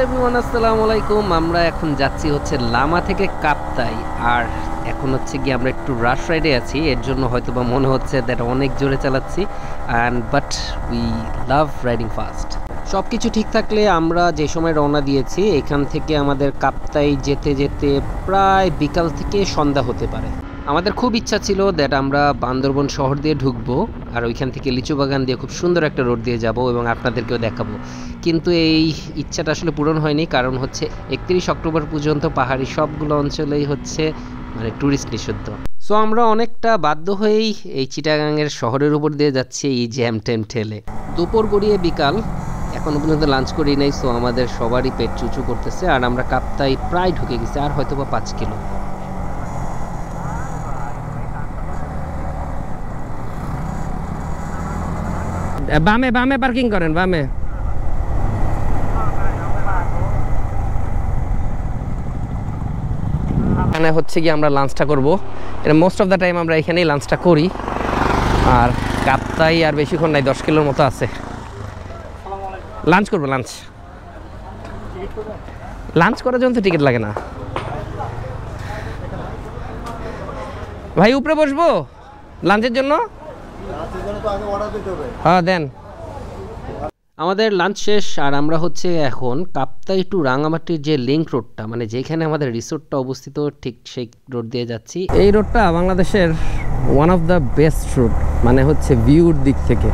Everyone, আসসালামু আলাইকুম। আমরা এখন যাচ্ছি হচ্ছে লামা থেকে কাপ্তাই। আর এখন হচ্ছে গিয়ে আমরা একটু রাশ রাইডে আছি, এর জন্য হয়তো বা মনে হচ্ছে দ্যাট অনেক জোরে চালাচ্ছি, but we love riding fast. সব কিছু ঠিক থাকলে আমরা যে সময় রওনা দিয়েছি এখান থেকে আমাদের কাপ্তাই যেতে যেতে প্রায় বিকাল থেকে সন্ধ্যা হতে পারে। আমাদের খুব ইচ্ছা ছিল দ্যাট আমরা বান্দরবন শহর দিয়ে ঢুকবো আর ওইখান থেকে লিচু বাগান দিয়ে খুব সুন্দর একটা রোড দিয়ে যাব এবং আপনাদেরকেও দেখাবো, কিন্তু এই ইচ্ছাটা আসলে পূরণ হয়নি। কারণ হচ্ছে 31 অক্টোবর পর্যন্ত পাহাড়ি সবগুলো অঞ্চলেই হচ্ছে মানে ট্যুরিস্ট নিষিদ্ধ। সো আমরা অনেকটা বাধ্য হয়েই এই চিটাগাংয়ের শহরের উপর দিয়ে যাচ্ছি এই জ্যাম ট্যাম ঠেলে। দুপুর গড়িয়ে বিকাল, এখনো পর্যন্ত লাঞ্চ করি নাই। সো আমাদের সবারই পেট চুচু করতেছে আর আমরা কাপ্তাই প্রায় ঢুকে গেছি, আর হয়তো বা 5 কিলো। বামে বামে পার্কিং করেন, বামে। এখানে হচ্ছে কি আমরা লাঞ্চটা করব, এটা মোস্ট অফ দ্য টাইম আমরা এখানেই লাঞ্চটা করি। আর কাপ্তাই আর বেশিক্ষণ নাই, 10 কিলোর মতো আছে। লাঞ্চ করবো, লাঞ্চ করার জন্য তো টিকিট লাগে না ভাই। উপরে বসবো লাঞ্চের জন্য? হ্যাঁ দেন। আমাদের লাঞ্চ শেষ আর আমরা হচ্ছে এখন কাপ্তাই টু রাঙামাটির যে লিঙ্ক রোডটা, মানে যেখানে আমাদের রিসোর্টটা অবস্থিত, ঠিক সেই রোড দিয়ে যাচ্ছি। এই রোডটা বাংলাদেশের one of the best road, মানে হচ্ছে ভিউর দিক থেকে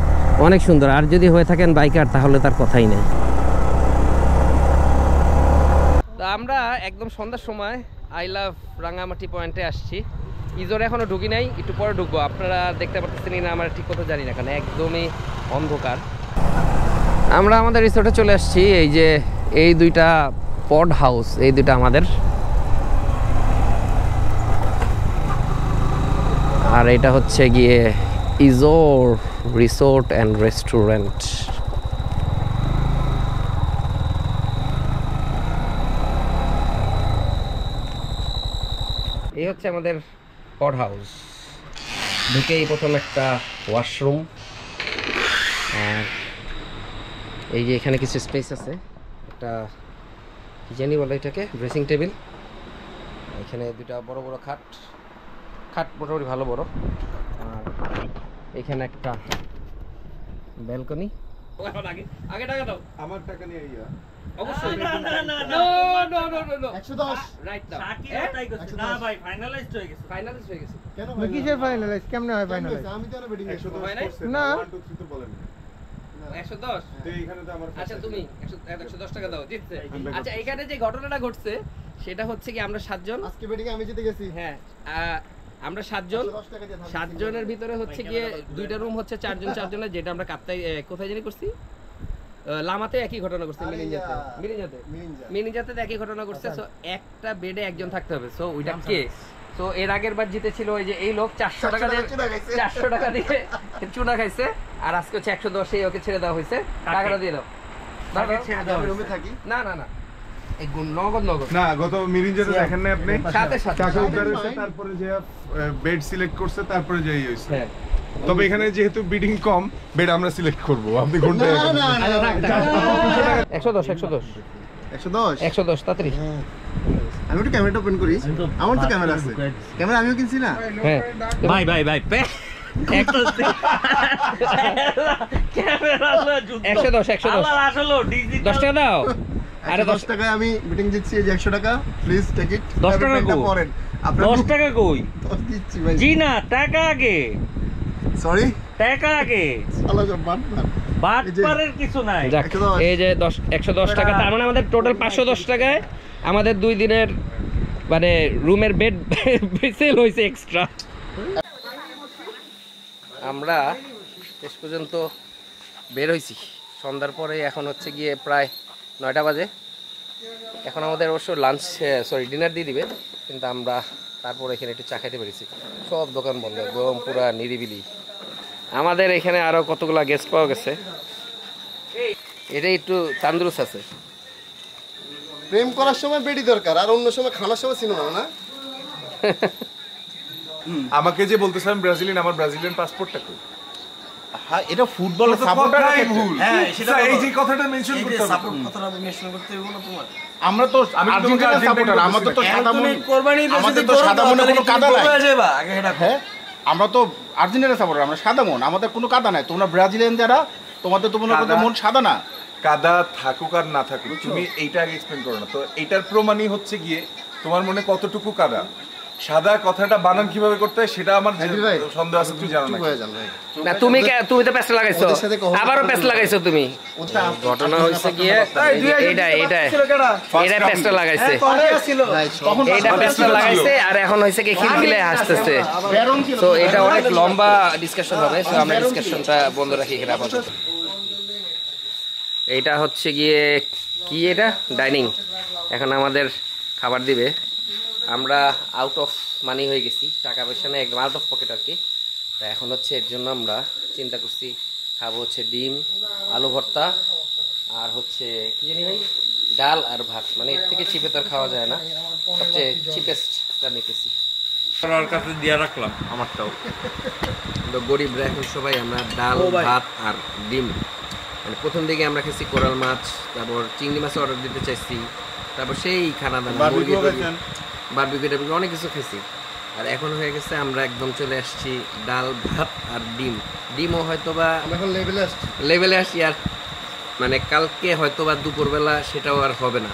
অনেক সুন্দর। আর যদি হয়ে থাকেন বাইকার তাহলে তার কথাই নেই। তো আমরা একদম সন্ধ্যার সময় আই লাভ রাঙামাটি পয়েন্টে আসছি। ইজোরে এখনো ঢুকি নাই, একটু পরে ঢুকবো। আপনারা দেখতে পাচ্ছেন না আমরা ঠিক কথা জানি না, কারণ একদমই অন্ধকার। আমরা আমাদের রিসোর্টে চলে আসছি। এই যে এই দুইটা পড হাউস, এই দুইটা আমাদের। আর এটা হচ্ছে গিয়ে ইজোর রিসোর্ট অ্যান্ড রেস্টুরেন্ট। এই হচ্ছে আমাদের পড হাউস। ঢুকেই প্রথম একটা ওয়াশরুম, আর এই যে এখানে কিছু স্পেস আছে, একটা কি জানি বলে এটাকে, ড্রেসিং টেবিল। এখানে দুটা বড় বড় খাট মোটামুটি ভালো বড়। আর এখানে একটা ব্যালকনি। আগে টাকা দাও, আমার টাকা নিয়ে আইয়া অবশ্যই। No 110 right now. না ভাই ফাইনালাইজড হয়ে গেছে। কেন ভাই? কিসের ফাইনালাইজ? কেমনে হয় ফাইনালাইজ? আমি তো না বেটিং 110 না 1 2 3 তো বলেন না। 110 তো এইখানে তো আমার। আচ্ছা তুমি 110 টাকা দাও, জিতছে। আচ্ছা এখানে যে ঘটনাটা ঘটছে সেটা হচ্ছে কি, আমরা 7 জন আজকে বেটিং আমি জিতে গেছি। হ্যাঁ, আমরা 7 জন। 7 জনের ভিতরে হচ্ছে গিয়ে দুইটা রুম হচ্ছে 4 জনের, যেটা আমরা কাপ্তাই কোথায় জানি করছি, লামাতে একই ঘটনা করছে, মিনিঞ্জাতে একই ঘটনা করছে। সো একটা বেডে একজন থাকতে হবে। সো ওইটা কে? সো এর আগের বার জিতেছিল ওই যে এই লোক, 400 টাকা দিয়ে চুনা খাইছে। আর আজকে হচ্ছে 110, ওকে ছেড়ে দেওয়া হয়েছে। টাকাটা দিয়ে দাও। না না না, এই নগদ না, গত মিরিঞ্জাতে দেখেন না আপনি, সাথে টাকা উদ্ধার হইছে, তারপরে যে বেড সিলেক্ট করছে, তারপরে যেই হইছে। হ্যাঁ, তবে এখানে যেহেতু বিডিং কম, বেড আমরা সিলেক্ট করব। আপনি ঘন্টায় 110 তাড়াতাড়ি। আমি একটু ক্যামেরাটা ওপেন করি, আমার তো ক্যামেরা আছে। ক্যামেরা আমিও কিনছি না। হ্যাঁ ভাই 10 টাকা দাও। আরে 10 টাকায় আমি বিটিং জিতছি। এই যে 100 টাকা, প্লিজ টেক ইট। 10 টাকা পড়েন। 10 টাকা কই? দিচ্ছি ভাই। জি না, টাকা আগে। সরি, টাকা আগে। শালা সব বাটপারের কিছু নাই। এই যে 110 টাকা, তার মানে আমাদের টোটাল 510 টাকায় আমাদের 2 দিনের মানে রুমের বেড সেল হয়েছে এক্সট্রা। আমরা শেষ পর্যন্ত বের হয়েছি সন্ধ্যার পরে। এখন হচ্ছে গিয়ে প্রায় 9টা বাজে। এখন আমাদের অবশ্য ডিনার দিয়ে দিবে, কিন্তু আমরা তারপর এখানে একটু চা খাইতে পেরেছি। সব দোকান বন্ধ, একদম পুরা নিরিবিলি। আমাদের এখানে আরো কতগুলা গেস্ট পাওয়া গেছে। এটা একটু তান্দুরুস্ত আছে। প্রেম করার সময় বেডি দরকার, আর অন্য সময় খানার সময় সিনেমা না। আমাকে যে বলতেছিলাম ব্রাজিলিয়ান, আমার ব্রাজিলিয়ান পাসপোর্টটা কই? হ্যাঁ এটা ফুটবলের সাপোর্টার ভুল। হ্যাঁ সেটা এই যে কথাটা মেনশন করতে হবে। সাপোর্ট কথাটা মেনশন করতে হবে না তোমার। আমরা তো আর্জেন্টিনার সাপোর্টার, আমাদের তো সাদা মন, আমাদের তো সাদা মনে কোনো কাদা নাই। আগে এটা হ্যাঁ আমরা তো আর্জেন্টিনার সাপোর্টার, আমরা সাদা মন, আমাদের কোনো কাদা নাই। তোমরা ব্রাজিলিয়ান যারা, তোমাদের তো মনে করো মন সাদা না। কাদা থাকুক আর না থাকুক, তুমি এইটা আগে এক্সপ্লেন করো না। তো এইটার প্রমাণই হচ্ছে গিয়ে তোমার মনে কতটুকু কাদা। সাদা কথাটা বানান কিভাবে করতে হয় সেটা আমার সন্দেহ আছে, তুমি জানো না। না তুমি তো পেস্ট লাগাইছো, আবারও পেস্ট লাগাইছো তুমি। ঘটনা হইছে গিয়ে এটা পেস্ট লাগাইছে, এটা পেস্ট লাগাইছে, আর এখন হইছে কি খিলখিলে হাসতেছে। তো এটা অনেক লম্বা ডিসকাশন হবে, তো আমরা ডিসকাশনটা বন্ধ রাখি এখানে আপাতত। এইটা হচ্ছে গিয়ে কি, এটা ডাইনিং। এখন আমাদের খাবার দিবে। আমরা আউট অফ মানি হয়ে গেছি, টাকা পয়সা নেই, একদম আউট অফ পকেট আর কি। তা এখন হচ্ছে এর জন্য আমরা চিন্তা করছি খাবো হচ্ছে ডিম, আলু ভর্তা, আর হচ্ছে কি জানি ভাই, ডাল আর ভাত। মানে এর থেকে চিপে তো আর খাওয়া যায় না, সবচেয়ে চিপেস্টটা নিতেছি। ওর কাছে দিয়ে রাখলাম আমারটাও। তো গরিবরা এখন সবাই আমরা ডাল, ভাত আর ডিম। মানে প্রথম দিকে আমরা খেয়েছি কোরাল মাছ, তারপর চিংড়ি মাছ অর্ডার দিতে চাইছি, তারপর সেই খানা দানা বারবিকিউ অনেক কিছু খেয়েছি। আর এখন হয়ে গেছে আমরা একদম চলে আসছি ডাল, ভাত আর ডিম। ডিমও হয়তো বা লেভেলে আসছি, আর মানে কালকে হয়তো বা দুপুরবেলা সেটাও আর হবে না।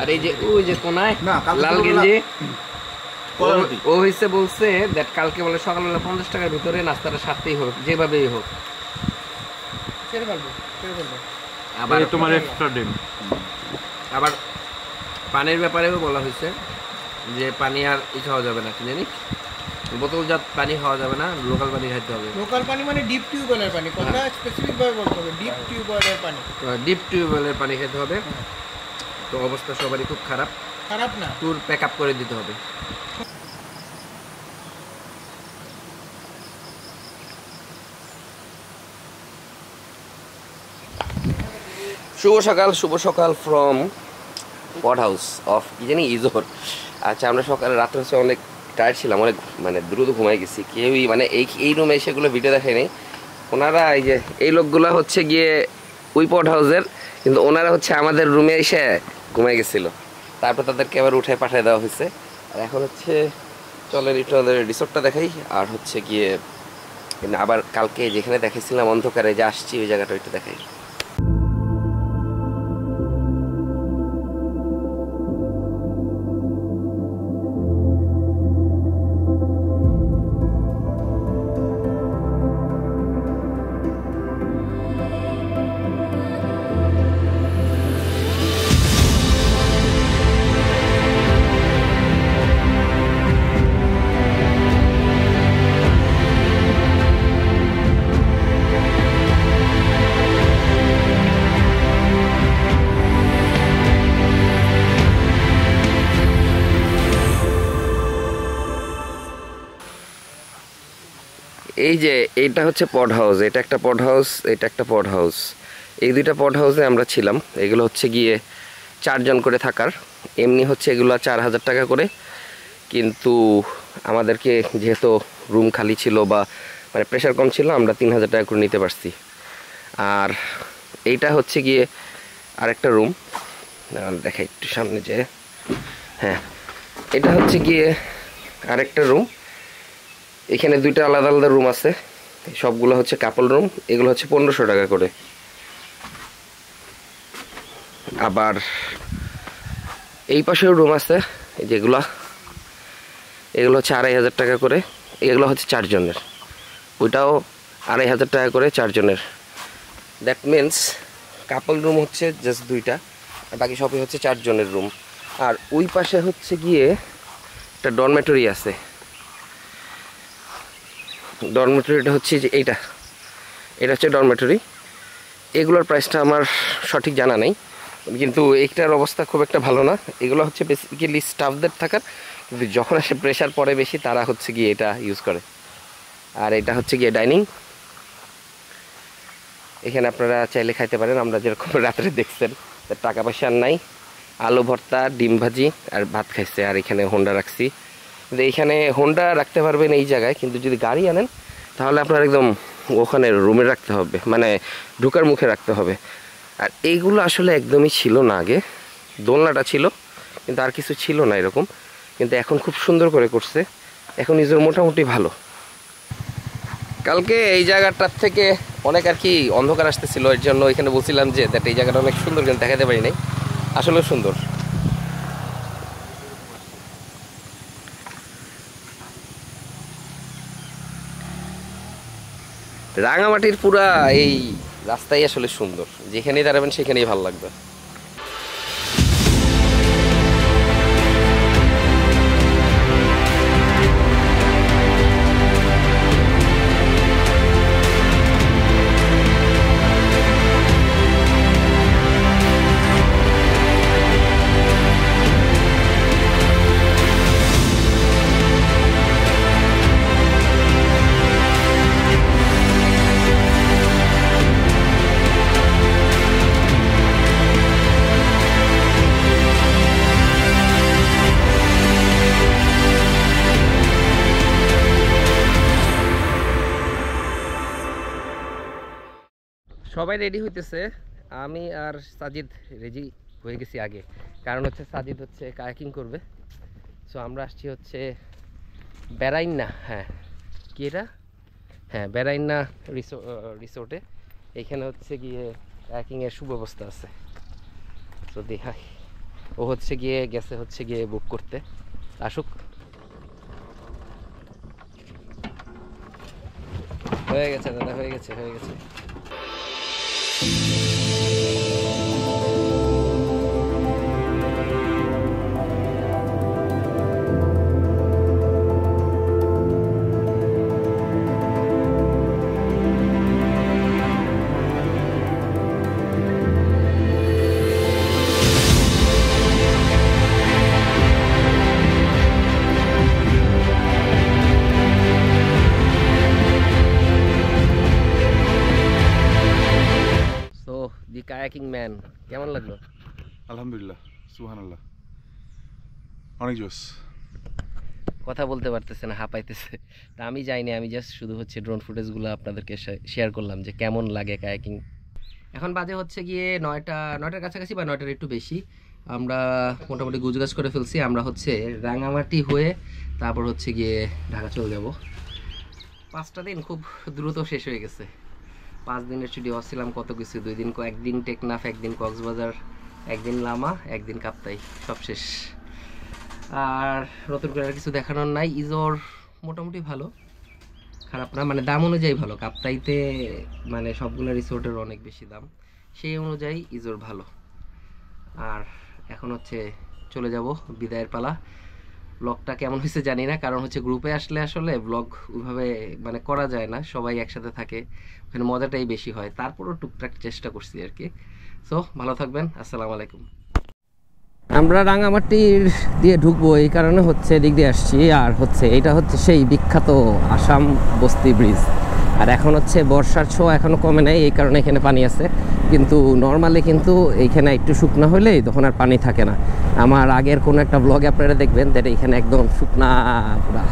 আর এই যে ওই যে কোনায় লাল গেঞ্জি, ও হয়েছে বলছে দ্যাট কালকে বলে সকালবেলা 50 টাকার ভিতরে নাস্তাটা সারতেই হবে, যেভাবেই হোক। আবার তোমার এক্সট্রা ডিম। আবার পানির ব্যাপারেও বলা হয়েছে যে পানি আর খাওয়া যাবে না, কি জানি বোতলজাত পানি খাওয়া যাবে না, লোকাল পানি খাইতে হবে। লোকাল পানি মানে ডিপ টিউবওয়েলের পানি, কথা স্পেসিফিক ভাবে বলতে হবে, ডিপ টিউবওয়েলের পানি। ডিপ টিউবওয়েলের পানি খেতে হবে। তো অবস্থা সবারই খুব খারাপ, খারাপ না, ট্যুর প্যাক আপ করে দিতে হবে। শুভ সকাল ফ্রম পট হাউস অফ কি জানি ইজোর। আচ্ছা, আমরা সকালে রাত্রে হচ্ছে অনেক টায়ার্ড ছিলাম, অনেক মানে দ্রুত ঘুমাই গেছি। কেউই মানে এই রুমে এসে এগুলো ভিডিও দেখেনি। ওনারা এই যে এই লোকগুলো হচ্ছে গিয়ে ওই পট হাউসের, কিন্তু ওনারা হচ্ছে আমাদের রুমে এসে ঘুমাই গেছিলো। তারপর তাদেরকে আবার উঠে পাঠিয়ে দেওয়া হয়েছে। আর এখন হচ্ছে চলেন একটু আমাদের রিসোর্টটা দেখাই, আর হচ্ছে গিয়ে আবার কালকে যেখানে দেখেছিলাম অন্ধকারে যে আসছি ওই জায়গাটা একটু দেখাই। এই যে এইটা হচ্ছে পড হাউস, এটা একটা পড হাউস, এটা একটা পড হাউস। এই দুইটা পড হাউসে আমরা ছিলাম। এগুলো হচ্ছে গিয়ে 4 জন করে থাকার। এমনি হচ্ছে এগুলো 4000 টাকা করে, কিন্তু আমাদেরকে যেহেতু রুম খালি ছিল বা মানে প্রেশার কম ছিল, আমরা 3000 টাকা করে নিতে পারছি। আর এইটা হচ্ছে গিয়ে আরেকটা রুম, দেখাই একটু সামনে যে, হ্যাঁ এটা হচ্ছে গিয়ে আরেকটা রুম। এখানে দুইটা আলাদা আলাদা রুম আছে, সবগুলো হচ্ছে কাপল রুম। এগুলো হচ্ছে 1500 টাকা করে। আবার এই পাশেও রুম আছে, যেগুলো এগুলো হচ্ছে 2500 টাকা করে। এগুলো হচ্ছে 4 জনের, ওইটাও 2500 টাকা করে 4 জনের। দ্যাট মিনস কাপল রুম হচ্ছে জাস্ট 2টা, আর বাকি সবই হচ্ছে 4 জনের রুম। আর ওই পাশে হচ্ছে গিয়ে একটা ডরমেটরি আছে। ডরমেটরিটা হচ্ছে যে এটা হচ্ছে ডরমেটরি। এগুলোর প্রাইসটা আমার সঠিক জানা নেই, কিন্তু এইটার অবস্থা খুব একটা ভালো না। এগুলো হচ্ছে বেসিক্যালি স্টাফদের থাকার, কিন্তু যখন আসে প্রেশার পড়ে বেশি, তারা হচ্ছে গিয়ে এটা ইউজ করে। আর এটা হচ্ছে গিয়ে ডাইনিং। এখানে আপনারা চাইলে খাইতে পারেন। আমরা যেরকম রাত্রে দেখছেন, টাকা পয়সা আর নাই, আলু ভর্তা, ডিম ভাজি আর ভাত খাইছে। আর এখানে হোন্ডা রাখছি, কিন্তু এইখানে হোন্ডা রাখতে পারবেন এই জায়গায়, কিন্তু যদি গাড়ি আনেন তাহলে আপনার একদম ওখানে রুমে রাখতে হবে, মানে ঢোকার মুখে রাখতে হবে। আর এইগুলো আসলে একদমই ছিল না আগে, দোলনাটা ছিল কিন্তু আর কিছু ছিল না এরকম, কিন্তু এখন খুব সুন্দর করে করছে, এখন ইজোর মোটামুটি ভালো। কালকে এই জায়গাটার থেকে অনেক আর কি অন্ধকার আসতেছিল, এর জন্য এখানে বলছিলাম যে দ্যাট এই জায়গাটা অনেক সুন্দর, কিন্তু দেখাতে পারি নাই, আসলে সুন্দর। রাঙামাটির পুরা এই রাস্তাই আসলে সুন্দর, যেখানেই দাঁড়াবেন সেখানেই ভালো লাগবে। সবাই রেডি হইতেছে, আমি আর সাজিদ রেডি হয়ে গেছি আগে, কারণ হচ্ছে সাজিদ হচ্ছে কায়াকিং করবে। সো আমরা আসছি হচ্ছে বেড়াইন্না, হ্যাঁ কি এটা, হ্যাঁ বেড়াইন্না রিসোর্টে। এইখানে হচ্ছে গিয়ে কায়াকিংয়ের সুব্যবস্থা আছে। তো দেখাই, ও হচ্ছে গিয়ে গেছে হচ্ছে গিয়ে বুক করতে, আসুক। হয়ে গেছে দাদা, হয়ে গেছে। কায়াকিং ম্যান, কেমন লাগলো? আলহামদুলিল্লাহ, সুবহানাল্লাহ, অনেক জোস। কথা বলতে পারতেছে না, হাঁপাইতেছে। তা আমি যাইনি, আমি জাস্ট শুধু হচ্ছে ড্রোন ফুটেজগুলো আপনাদেরকে শেয়ার করলাম যে কেমন লাগে কায়াকিং। এখন বাজে হচ্ছে গিয়ে 9টার কাছাকাছি বা 9টার একটু বেশি। আমরা মোটামুটি গুজগাছ করে ফেলছি। আমরা হচ্ছে রাঙামাটি হয়ে তারপর হচ্ছে গিয়ে ঢাকা চলে যাব। 5টা দিন খুব দ্রুত শেষ হয়ে গেছে। 5 দিনের ছুটি হচ্ছিলাম কত কিছু, 2 দিন, একদিন টেকনাফ, একদিন কক্সবাজার, একদিন লামা, একদিন কাপ্তাই, সব শেষ। আর নতুন করে আর কিছু দেখানোর নাই। ইজোর মোটামুটি ভালো, খারাপ না, মানে দাম অনুযায়ী ভালো। কাপ্তাইতে মানে সবগুলো রিসোর্টের অনেক বেশি দাম, সেই অনুযায়ী ইজোর ভালো। আর এখন হচ্ছে চলে যাব, বিদায়ের পালা। ব্লগটা কেমন হয়েছে জানি না, কারণ হচ্ছে গ্রুপে আসলে ব্লগ ওইভাবে মানে করা যায় না, সবাই একসাথে থাকে, ওখানে মজাটাই বেশি হয়। তারপরও টুকটাক চেষ্টা করছি আর কি। সো ভালো থাকবেন, আসসালামু আলাইকুম। আমরা রাঙামাটির দিয়ে ঢুকবো এই কারণে হচ্ছে এদিক দিয়ে আসছি, আর হচ্ছে এটা হচ্ছে সেই বিখ্যাত আসাম বস্তি ব্রিজ। আর এখন হচ্ছে বর্ষার ছোঁয়া এখনও কমে নাই, এই কারণে এখানে পানি আছে, কিন্তু নর্মালি কিন্তু এইখানে একটু শুকনা হলেই তখন আর পানি থাকে না। আমার আগের কোনো একটা ব্লগে আপনারা দেখবেন যে এখানে একদম শুকনা পুরা।